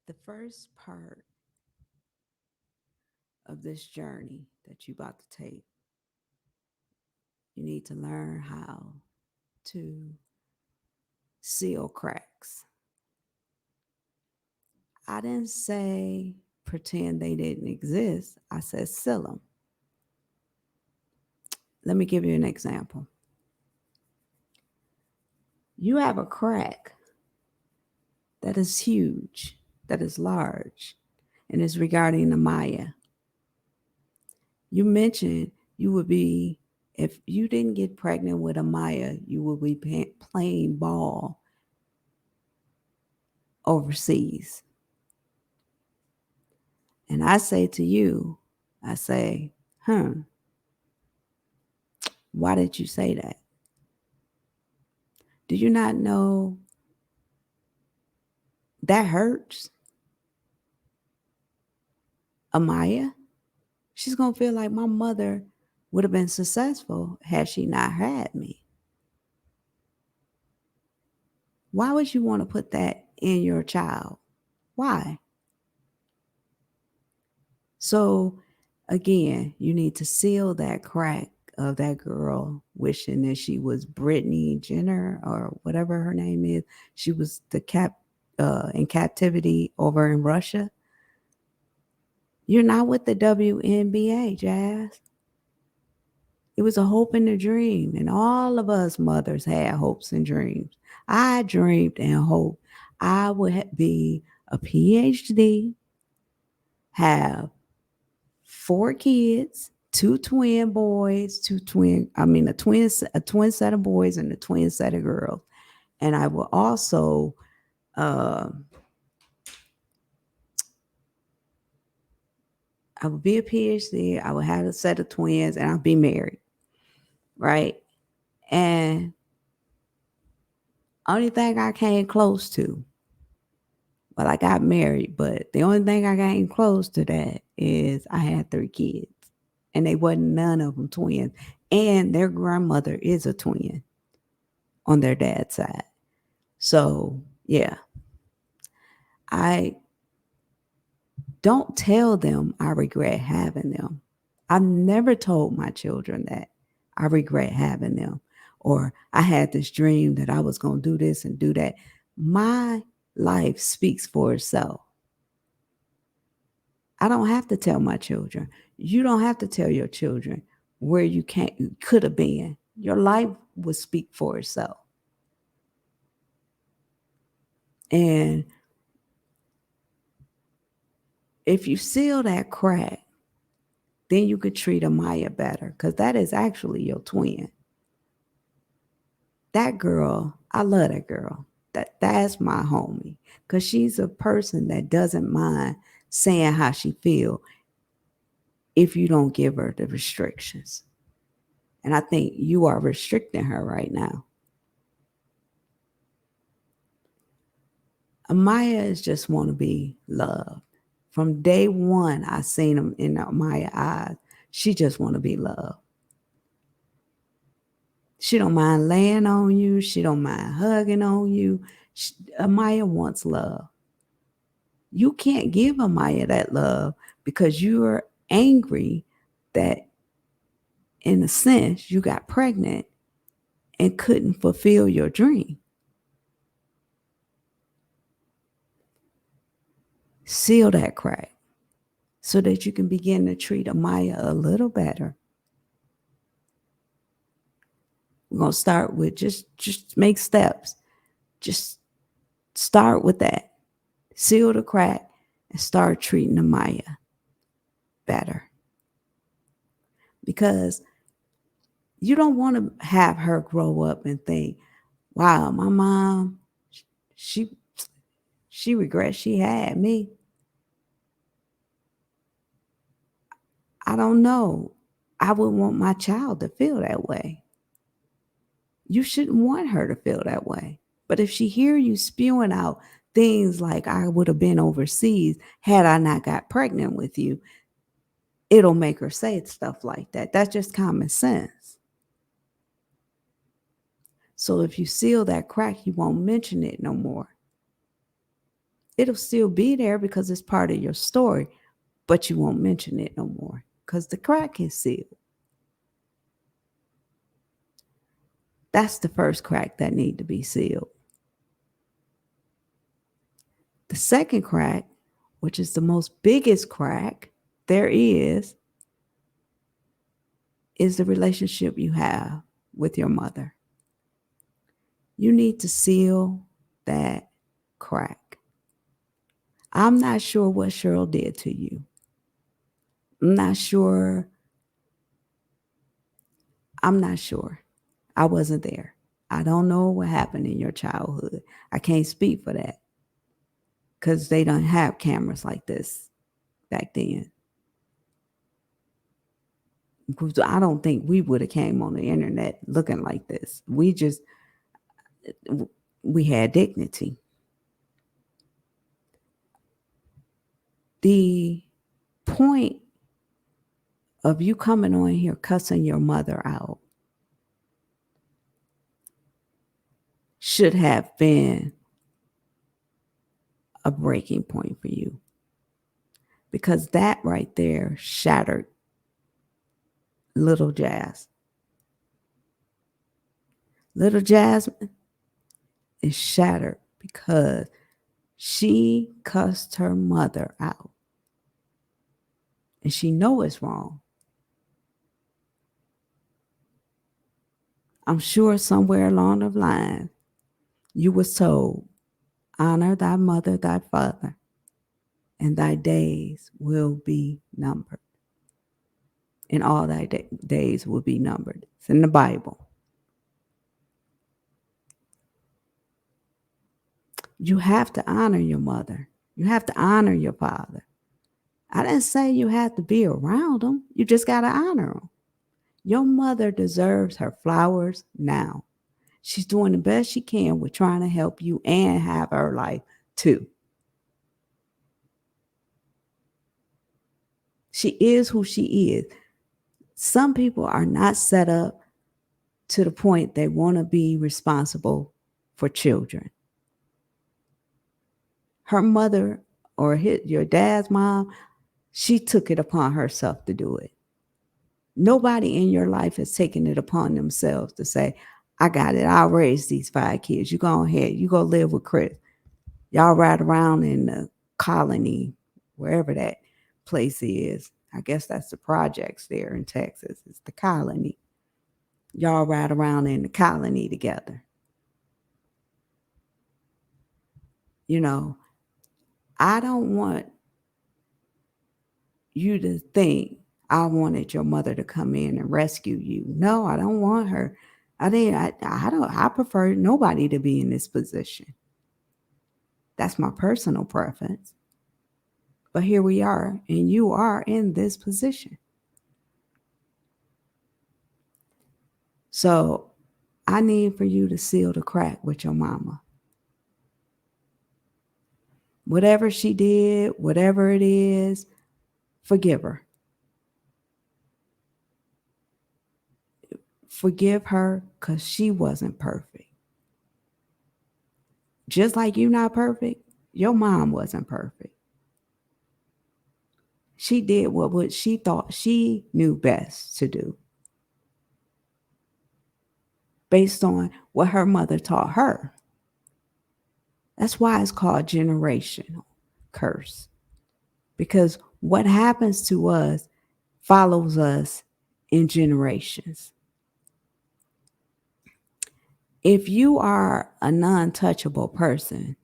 The first part of this journey that you're about to take, you need to learn how to seal cracks. I didn't say pretend they didn't exist. I said seal them. Let me give you an example. You have a crack that is huge, that is large, and is regarding the Maya. You mentioned you would be, if you didn't get pregnant with a Maya, you would be playing ball overseas. And I say to you, I say, why did you say that? Do you not know that hurts Amaya? She's going to feel like my mother would have been successful had she not had me. Why would you want to put that in your child? Why? So, again, you need to seal that crack of that girl wishing that she was Brittany Jenner or whatever her name is. She was in captivity over in Russia. You're not with the WNBA, Jazz. It was a hope and a dream, and all of us mothers had hopes and dreams. I dreamed and hoped I would be a PhD, have 4 kids, two twin boys, a twin set of boys and a twin set of girls. And I will also, uh, I would be a PhD. I would have a set of twins, and I'll be married, right? And only thing I came close to, well, I got married, but the only thing I came close to that is I had 3 kids, and they wasn't none of them twins, and their grandmother is a twin on their dad's side. So yeah, I don't tell them I regret having them. I've never told my children that I regret having them or I had this dream that I was going to do this and do that. My life speaks for itself. I don't have to tell my children. You don't have to tell your children where you could have been. Your life will speak for itself. And if you seal that crack, then you could treat Amaya better because that is actually your twin. That girl, I love that girl. That's my homie because she's a person that doesn't mind saying how she feel if you don't give her the restrictions. And I think you are restricting her right now. Amaya is just want to be loved. From day one, I seen him in Amaya's eyes. She just want to be loved. She don't mind laying on you. She don't mind hugging on you. Amaya wants love. You can't give Amaya that love because you're angry that, in a sense, you got pregnant and couldn't fulfill your dream. Seal that crack so that you can begin to treat Amaya a little better. We're gonna start with just make steps. Just start with that. Seal the crack and start treating Amaya better. Because you don't want to have her grow up and think, wow, my mom, she she regrets she had me. I don't know. I would want my child to feel that way. You shouldn't want her to feel that way. But if she hear you spewing out things like I would have been overseas had I not got pregnant with you, it'll make her say stuff like that. That's just common sense. So if you seal that crack, you won't mention it no more. It'll still be there because it's part of your story, but you won't mention it no more because the crack is sealed. That's the first crack that need to be sealed. The second crack, which is the most biggest crack there is the relationship you have with your mother. You need to seal that crack. I'm not sure what Cheryl did to you. I'm not sure. I'm not sure. I wasn't there. I don't know what happened in your childhood. I can't speak for that because they don't have cameras like this back then. I don't think we would have came on the internet looking like this. We had dignity. The point of you coming on here cussing your mother out should have been a breaking point for you, because that right there shattered little Jazz. Little Jasmine is shattered because she cussed her mother out. And she know it's wrong. I'm sure somewhere along the line you was told, honor thy mother, thy father, and thy days will be numbered. And all thy days will be numbered. It's in the Bible. You have to honor your mother. You have to honor your father. I didn't say you have to be around them. You just got to honor them. Your mother deserves her flowers now. She's doing the best she can with trying to help you and have her life too. She is who she is. Some people are not set up to the point they want to be responsible for children. Her mother or your dad's mom, she took it upon herself to do it. Nobody in your life has taken it upon themselves to say, I got it. I'll raise these 5 kids. You go ahead. You go live with Chris. Y'all ride around in the colony, wherever that place is. I guess that's the projects there in Texas. It's the colony. Y'all ride around in the colony together. You know, I don't want you to think I wanted your mother to come in and rescue you. No, I don't want her. I prefer nobody to be in this position. That's my personal preference. But here we are, and you are in this position. So I need for you to seal the crack with your mama. Whatever she did, whatever it is, forgive her. Forgive her because she wasn't perfect. Just like you're not perfect, your mom wasn't perfect. She did what she thought she knew best to do based on what her mother taught her. That's why it's called generational curse. Because what happens to us follows us in generations. If you are a non-touchable person,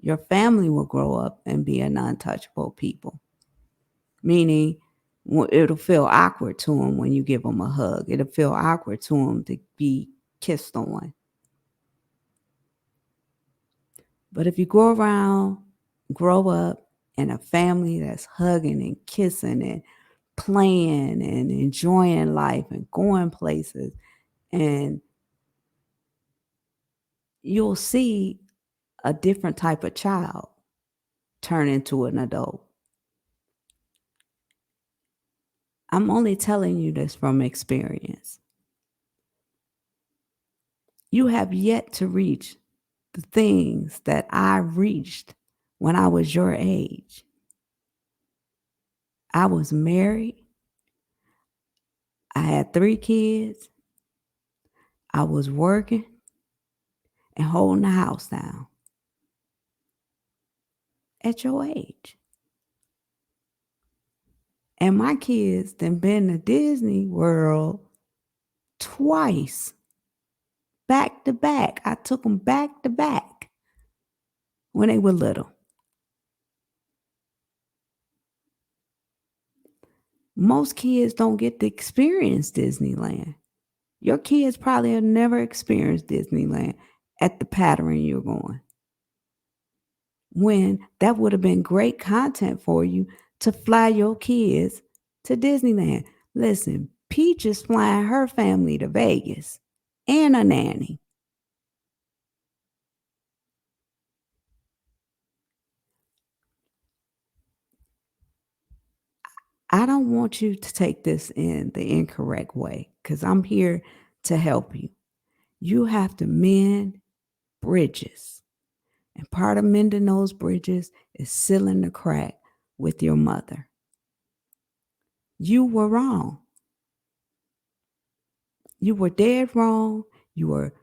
your family will grow up and be a non-touchable people. Meaning it'll feel awkward to them when you give them a hug. It'll feel awkward to them to be kissed on. But if you grow up in a family that's hugging and kissing and playing and enjoying life and going places, and you'll see a different type of child turn into an adult. I'm only telling you this from experience. You have yet to reach the things that I reached when I was your age. I was married. I had 3 kids. I was working and holding the house down at your age. And my kids done been to Disney World twice, back to back. I took them back to back when they were little. Most kids don't get to experience Disneyland. Your kids probably have never experienced Disneyland at the pattern you're going. When that would have been great content for you to fly your kids to Disneyland. Listen, Peach is flying her family to Vegas and a nanny. I don't want you to take this in the incorrect way because I'm here to help you. You have to mend bridges. And part of mending those bridges is sealing the crack with your mother. You were wrong. You were dead wrong. You were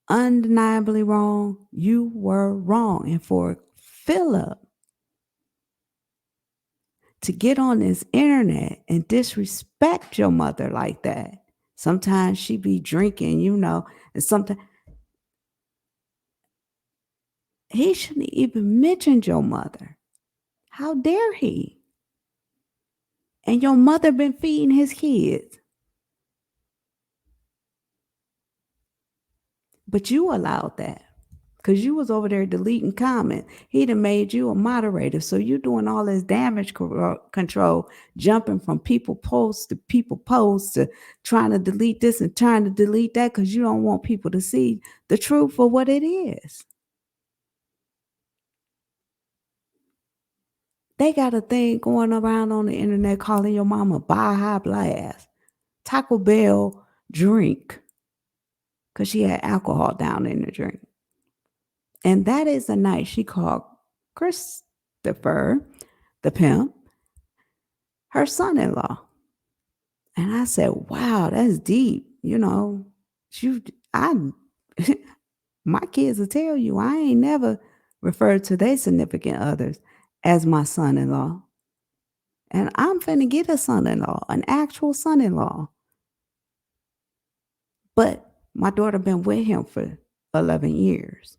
undeniably wrong. You were wrong. And for Philip to get on this internet and disrespect your mother like that, sometimes she be drinking, and sometimes he shouldn't even mention your mother. How dare he? And your mother been feeding his kids. But you allowed that because you was over there deleting comments. He done made you a moderator. So you doing all this damage control, jumping from people posts to people posts to trying to delete this and trying to delete that because you don't want people to see the truth for what it is. They got a thing going around on the internet calling your mama Baja Blast, Taco Bell drink, because she had alcohol down in the drink. And that is the night she called Christopher, the pimp, her son-in-law. And I said, wow, that's deep. You I my kids will tell you I ain't never referred to their significant others as my son-in-law. And I'm finna get a son-in-law, an actual son-in-law. But my daughter been with him for 11 years.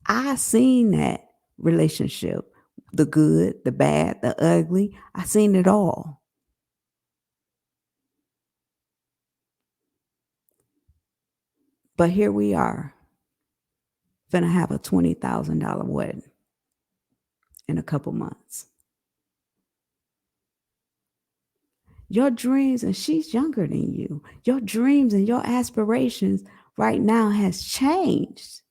I seen that relationship, the good, the bad, the ugly. I seen it all. But here we are, finna have a $20,000 wedding in a couple months. Your dreams, and she's younger than you, your dreams and your aspirations right now has changed.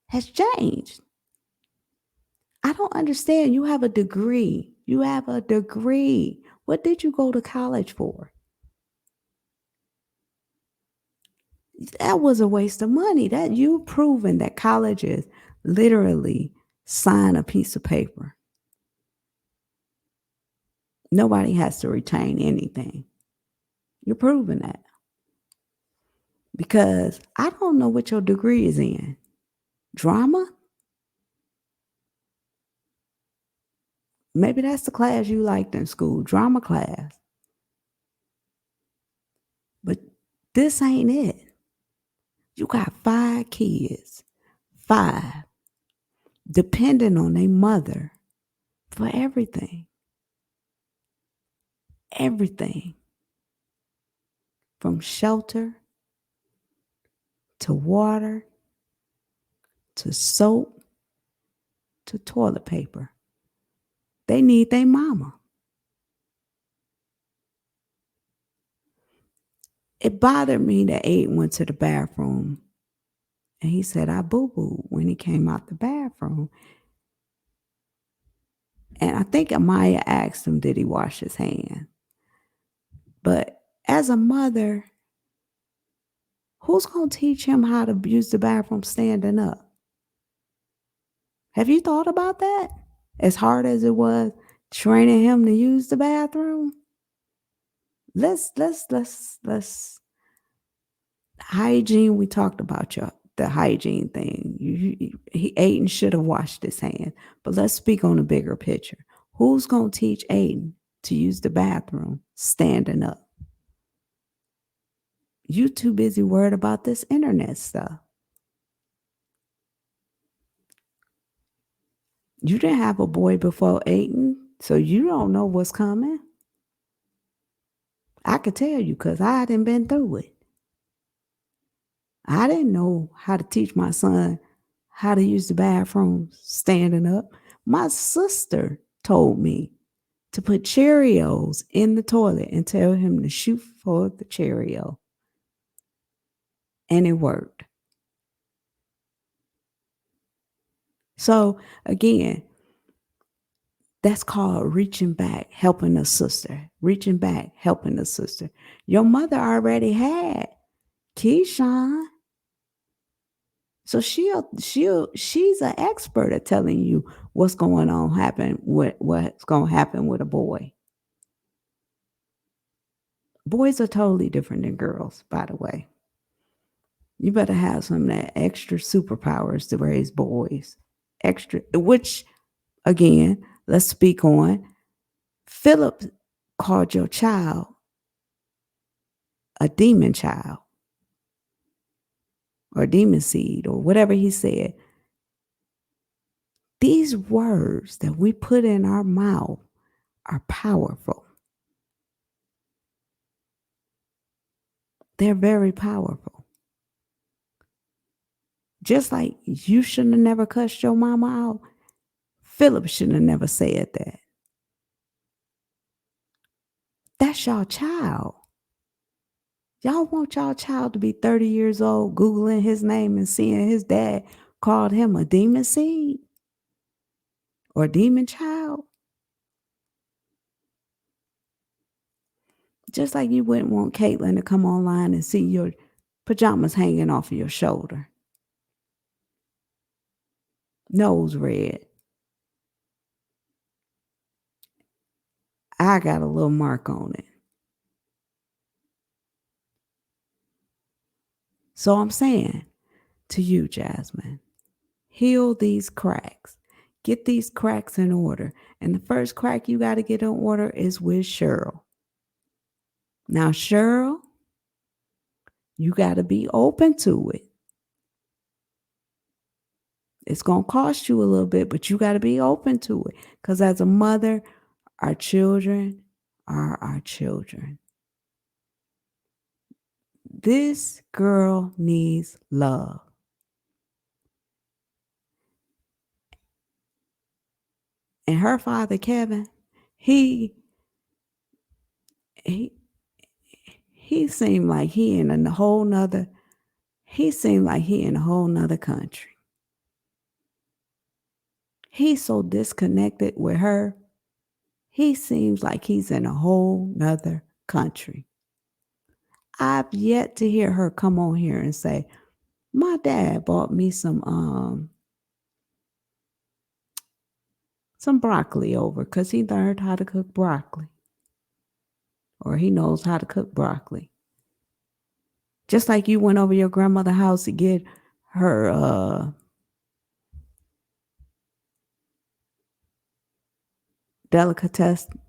Has changed. I don't understand. You have a degree. You have a degree. What did you go to college for? That was a waste of money. That you proven that college is literally sign a piece of paper. Nobody has to retain anything. You're proving that. Because I don't know what your degree is in. Drama? Maybe that's the class you liked in school, drama class. But this ain't it. You got 5 kids, 5, depending on their mother for everything. Everything. From shelter to water to soap to toilet paper. They need their mama. It bothered me that Abe went to the bathroom and he said, I boo-booed when he came out the bathroom. And I think Amaya asked him, did he wash his hands? But as a mother, who's going to teach him how to use the bathroom standing up? Have you thought about that? As hard as it was training him to use the bathroom, let's hygiene. We talked about the hygiene thing. Aiden should have washed his hands, but let's speak on the bigger picture. Who's gonna teach Aiden to use the bathroom standing up? You too busy worried about this internet stuff. You didn't have a boy before Aiden, so you don't know what's coming. I could tell you because I hadn't been through it. I didn't know how to teach my son how to use the bathroom standing up. My sister told me to put Cheerios in the toilet and tell him to shoot for the Cheerio. And it worked. So again, that's called reaching back, helping a sister. Reaching back, helping a sister. Your mother already had Keyshawn. So she's an expert at telling you what's going on what's going to happen with a boy. Boys are totally different than girls, by the way. You better have some of that extra superpowers to raise boys. Extra, which again, let's speak on. Philip called your child a demon child or demon seed or whatever he said. These words that we put in our mouth are powerful. They're very powerful. Just like you shouldn't have never cussed your mama out, Philip shouldn't have never said that. That's your child. Y'all want y'all child to be 30 years old, Googling his name and seeing his dad called him a demon seed or demon child? Just like you wouldn't want Caitlin to come online and see your pajamas hanging off of your shoulder. Nose red. I got a little mark on it. So I'm saying to you, Jasmine, heal these cracks. Get these cracks in order. And the first crack you got to get in order is with Cheryl. Now, Cheryl, you got to be open to it. It's going to cost you a little bit, but you got to be open to it. Because as a mother, our children are our children. This girl needs love. And her father, Kevin, he he he seemed like he seemed like he in a whole nother country. He's so disconnected with her. He seems like he's in a whole nother country. I've yet to hear her come on here and say, my dad bought me some broccoli over because he learned how to cook broccoli. Or he knows how to cook broccoli. Just like you went over your grandmother's house to get her delicatessen,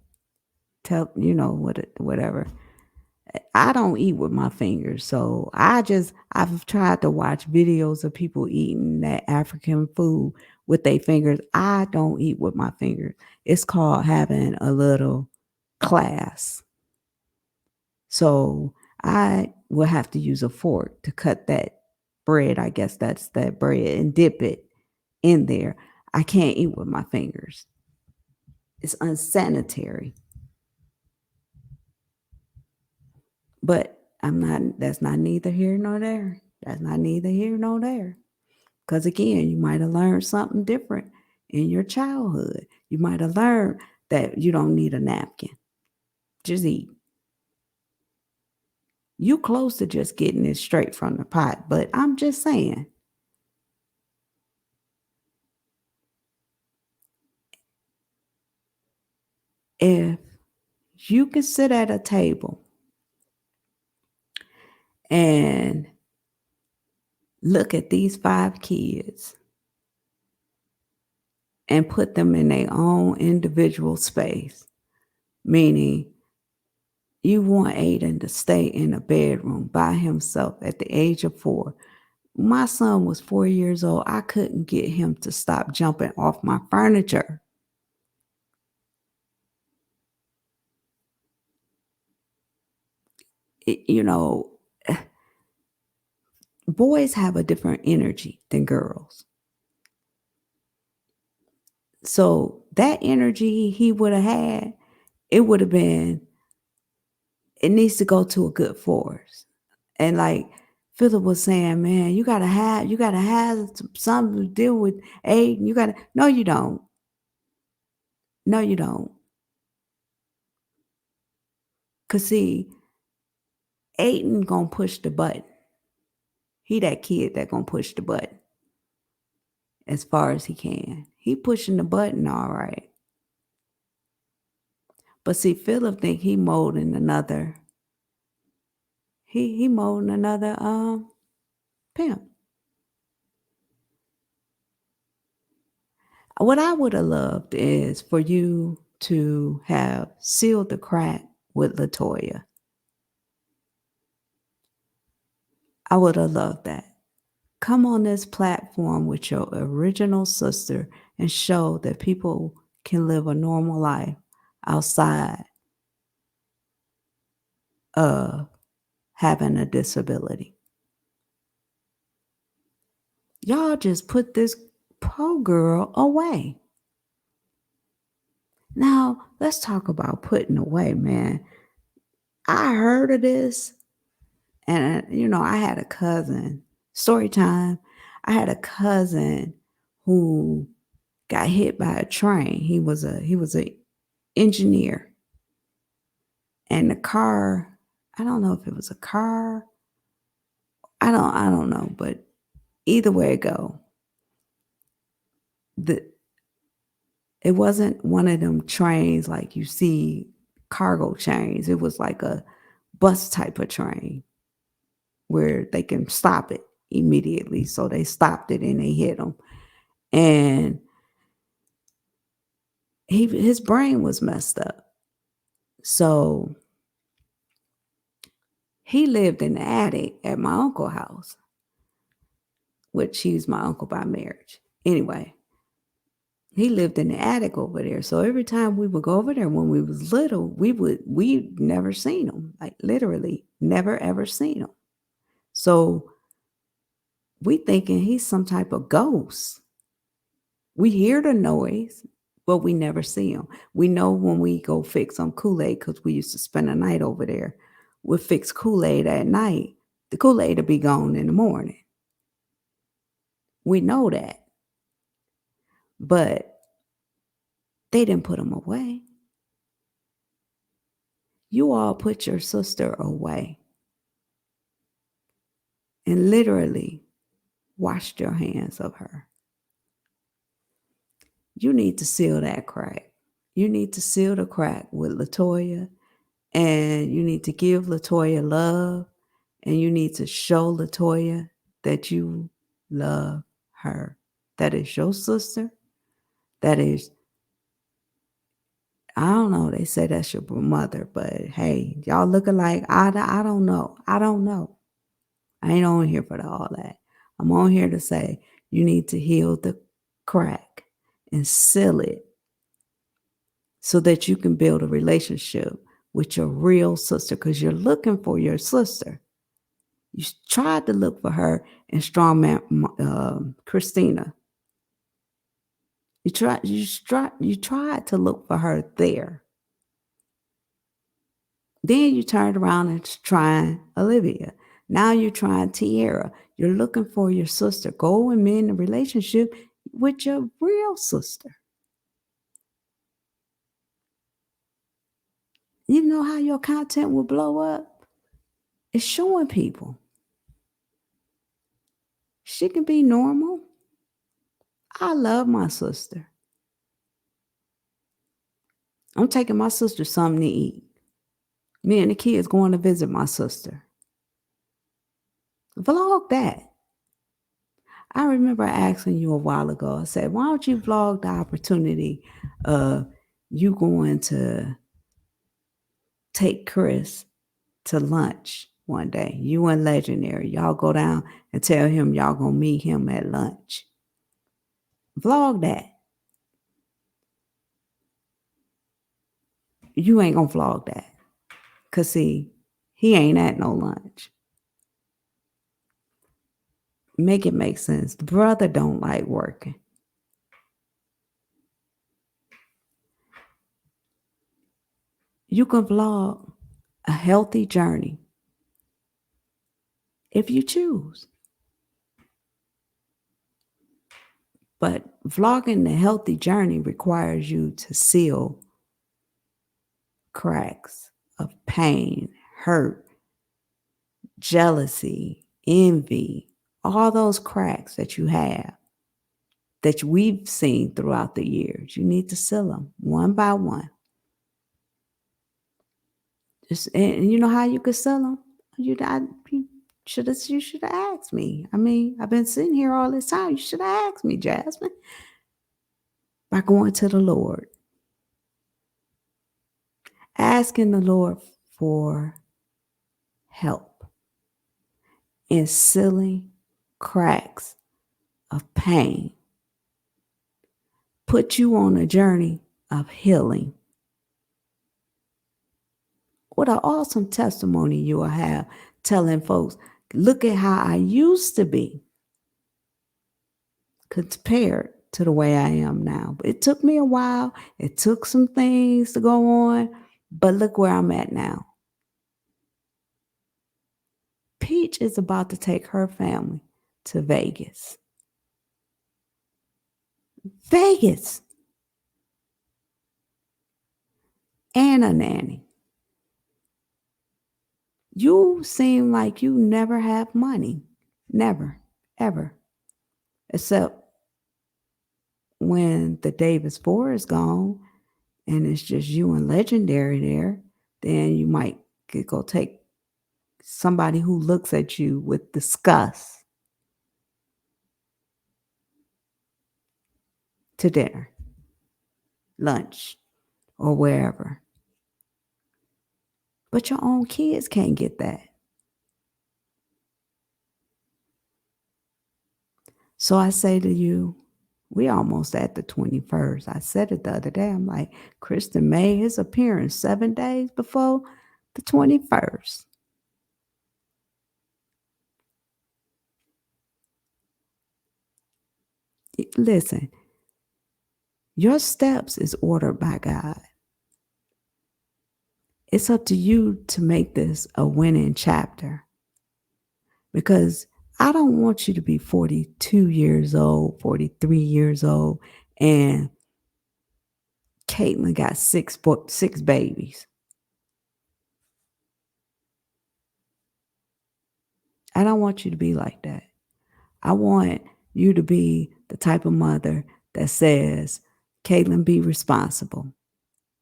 whatever. I don't eat with my fingers, so I've tried to watch videos of people eating that African food with their fingers. I don't eat with my fingers. It's called having a little class. So I will have to use a fork to cut that bread. I guess that's that bread and dip it in there. I can't eat with my fingers. It's unsanitary. But that's not neither here nor there. That's not neither here nor there. Because again, you might have learned something different in your childhood. You might have learned that you don't need a napkin. Just eat. You close to just getting it straight from the pot, but I'm just saying. If you can sit at a table and look at these 5 kids and put them in their own individual space, meaning you want Aiden to stay in a bedroom by himself at the age of 4. My son was 4 years old. I couldn't get him to stop jumping off my furniture. It, you know, boys have a different energy than girls. So that energy he would have had, it would have been, it needs to go to a good force. And like Philip was saying, man, you gotta have something to deal with Aiden. You gotta no, you don't. No, you don't. Cause see, Aiden gonna push the button. He that kid that gonna push the button as far as he can. He pushing the button all right. But see, Philip think he molding another. He molding another pimp. What I would have loved is for you to have sealed the crack with Latoya. I would have loved that. Come on this platform with your original sister and show that people can live a normal life outside of having a disability. Y'all just put this poor girl away. Now, let's talk about putting away, man. I heard of this, and I had a cousin. Story time. I had a cousin who got hit by a train. He was a engineer, and the car. I don't know if it was a car. I don't know, but either way it go, the it wasn't one of them trains like you see cargo trains. It was like a bus type of train where they can stop it immediately. So they stopped it and they hit him. And his brain was messed up. So he lived in the attic at my uncle's house, which he's my uncle by marriage. Anyway, he lived in the attic over there. So every time we would go over there when we was little, we never seen him. Like literally never ever seen him. So we thinking he's some type of ghost. We hear the noise, but we never see him. We know when we go fix some Kool-Aid, because we used to spend a night over there. We'll fix Kool-Aid at night. The Kool-Aid will be gone in the morning. We know that. But they didn't put him away. You all put your sister away and literally washed your hands of her. You need to seal that crack. You need to seal the crack with Latoya, and you need to give Latoya love, and you need to show Latoya that you love her. That is your sister. That is, I don't know. They say that's your mother, but hey, y'all look alike. I don't know. I don't know. I ain't on here for all that. I'm on here to say you need to heal the crack and seal it so that you can build a relationship with your real sister, because you're looking for your sister. You tried to look for her in Strongman Christina. You tried to look for her there. Then you turned around and trying Olivia. Now you're trying Tiara. You're looking for your sister. Go and mend a relationship with your real sister. You know how your content will blow up? It's showing people she can be normal. I love my sister. I'm taking my sister something to eat. Me and the kids going to visit my sister. Vlog that. I remember asking you a while ago, I said, why don't you vlog the opportunity of you going to take Chris to lunch one day? You and Legendary. Y'all go down and tell him y'all gonna meet him at lunch. Vlog that. You ain't gonna vlog that. Cause see, he ain't at no lunch. Make it make sense. The brother don't like working. You can vlog a healthy journey if you choose. But vlogging the healthy journey requires you to seal cracks of pain, hurt, jealousy, envy, all those cracks that you have that we've seen throughout the years. You need to seal them one by one. And you know how you could seal them? You should have asked me. I mean, I've been sitting here all this time. You should have asked me, Jasmine. By going to the Lord, asking the Lord for help in sealing cracks of pain. Put you on a journey of healing. What an awesome testimony you will have telling folks, look at how I used to be compared to the way I am now. But it took me a while. It took some things to go on, but look where I'm at now. Peach is about to take her family to Vegas. Vegas. And a nanny. You seem like you never have money. Never, ever. Except when the Davis 4 is gone and it's just you and Legendary there, then you might go take somebody who looks at you with disgust to dinner, lunch, or wherever. But your own kids can't get that. So I say to you, we almost at the 21st. I said it the other day. I'm like, Kristen made his appearance 7 days before the 21st. Listen, your steps is ordered by God. It's up to you to make this a winning chapter. Because I don't want you to be 42 years old, 43 years old, and Caitlin got six babies. I don't want you to be like that. I want you to be the type of mother that says, Caitlin, be responsible.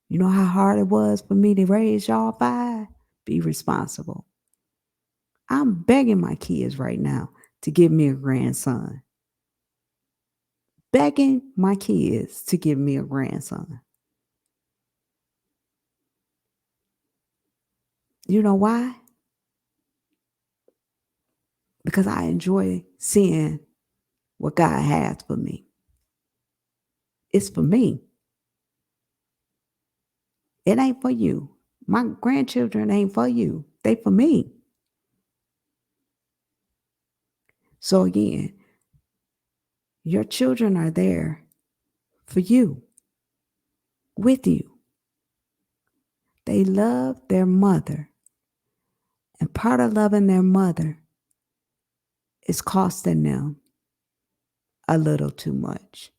You know how hard it was for me to raise y'all 5? Be responsible. I'm begging my kids right now to give me a grandson. Begging my kids to give me a grandson. You know why? Because I enjoy seeing what God has for me. It's for me. It ain't for you. My grandchildren ain't for you. They for me. So again, your children are there for you, with you. They love their mother. And part of loving their mother is costing them a little too much.